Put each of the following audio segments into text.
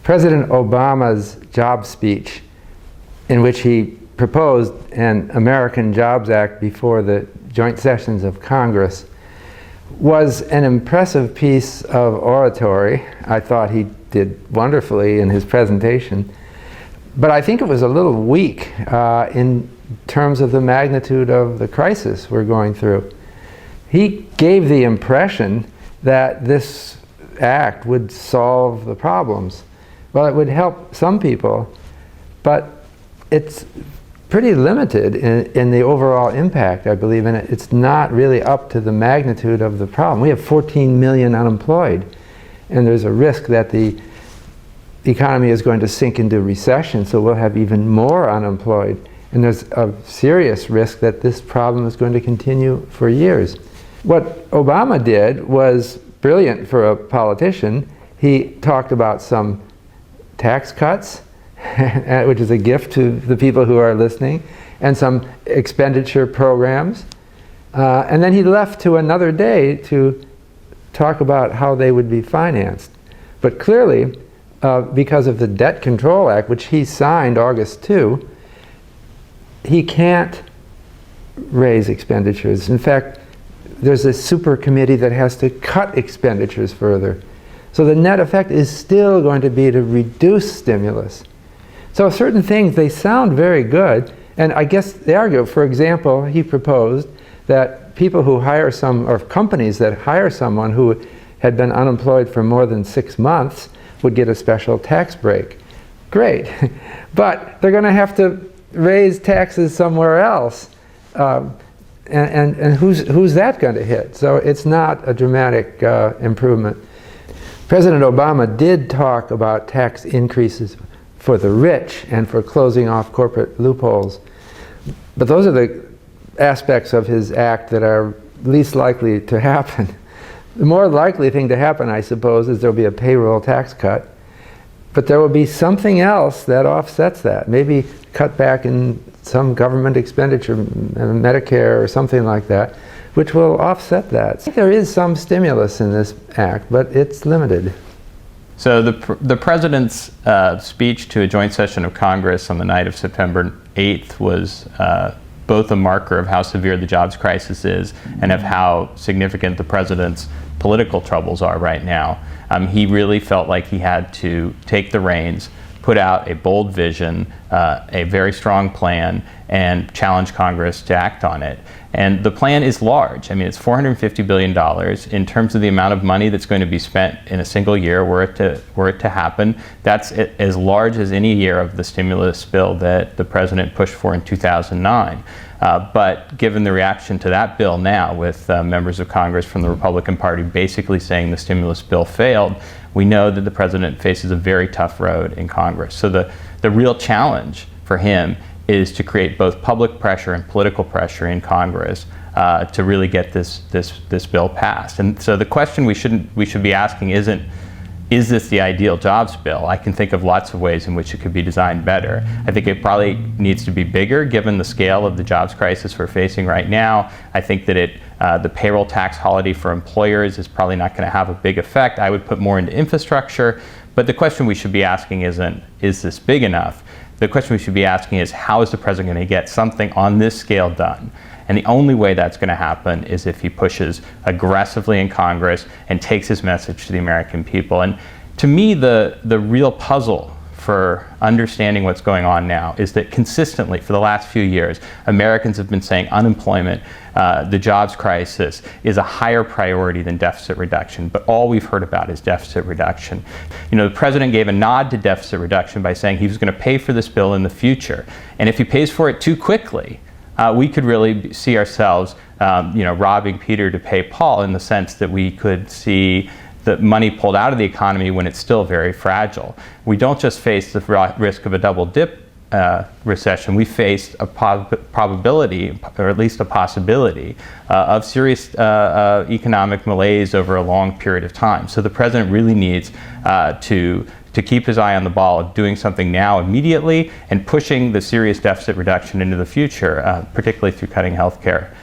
President Obama's job speech, in which he proposed an American Jobs Act before the joint sessions of Congress, was an impressive piece of oratory. I thought he did wonderfully in his presentation, but I think it was a little weak in terms of the magnitude of the crisis we're going through. He gave the impression that this act would solve the problems. Well, it would help some people, but it's pretty limited in the overall impact, I believe, and it's not really up to the magnitude of the problem. We have 14 million unemployed, and there's a risk that the economy is going to sink into recession, so we'll have even more unemployed. And there's a serious risk that this problem is going to continue for years. What Obama did was brilliant for a politician. He talked about some tax cuts, which is a gift to the people who are listening, and some expenditure programs. And then he left to another day to talk about how they would be financed. But clearly, because of the Debt Control Act, which he signed August 2, he can't raise expenditures. In fact, there's a super committee that has to cut expenditures further. So the net effect is still going to be to reduce stimulus. So certain things, they sound very good, and I guess they are good. For example, he proposed that people who hire or companies that hire someone who had been unemployed for more than 6 months would get a special tax break. Great, but they're going to have to raise taxes somewhere else. And who's that going to hit? So it's not a dramatic improvement. President Obama did talk about tax increases for the rich and for closing off corporate loopholes. But those are the aspects of his act that are least likely to happen. The more likely thing to happen, I suppose, is there'll be a payroll tax cut. But there will be something else that offsets that. Maybe cut back in some government expenditure, Medicare or something like that, which will offset that. I think there is some stimulus in this act, but it's limited. So the president's speech to a joint session of Congress on the night of September 8th was both a marker of how severe the jobs crisis is and of how significant the president's political troubles are right now. He really felt like he had to take the reins, put out a bold vision, a very strong plan, and challenge Congress to act on it. And the plan is large. I mean, it's $450 billion in terms of the amount of money that's going to be spent in a single year were it to happen. That's as large as any year of the stimulus bill that the president pushed for in 2009. But given the reaction to that bill now, with members of Congress from the Republican Party basically saying the stimulus bill failed, we know that the president faces a very tough road in Congress. So the real challenge for him is to create both public pressure and political pressure in Congress to really get this bill passed. And so the question we should be asking isn't, is this the ideal jobs bill? I can think of lots of ways in which it could be designed better. I think it probably needs to be bigger given the scale of the jobs crisis we're facing right now. I think that the payroll tax holiday for employers is probably not going to have a big effect. I would put more into infrastructure. But the question we should be asking isn't, is this big enough? The question we should be asking is, how is the president going to get something on this scale done? And the only way that's going to happen is if he pushes aggressively in Congress and takes his message to the American people. And to me, the real puzzle for understanding what's going on now is that consistently for the last few years, Americans have been saying unemployment, the jobs crisis is a higher priority than deficit reduction, but all we've heard about is deficit reduction. You know, the president gave a nod to deficit reduction by saying he was going to pay for this bill in the future. And if he pays for it too quickly, we could really see ourselves, robbing Peter to pay Paul, in the sense that we could see the money pulled out of the economy when it's still very fragile. We don't just face the risk of a double dip recession, we face a probability, or at least a possibility, of serious economic malaise over a long period of time. So the president really needs to keep his eye on the ball of doing something now immediately and pushing the serious deficit reduction into the future, particularly through cutting healthcare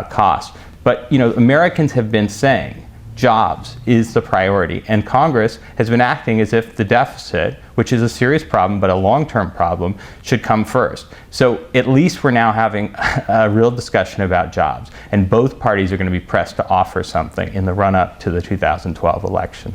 costs. But Americans have been saying jobs is the priority. And Congress has been acting as if the deficit, which is a serious problem but a long-term problem, should come first. So at least we're now having a real discussion about jobs. And both parties are going to be pressed to offer something in the run-up to the 2012 election.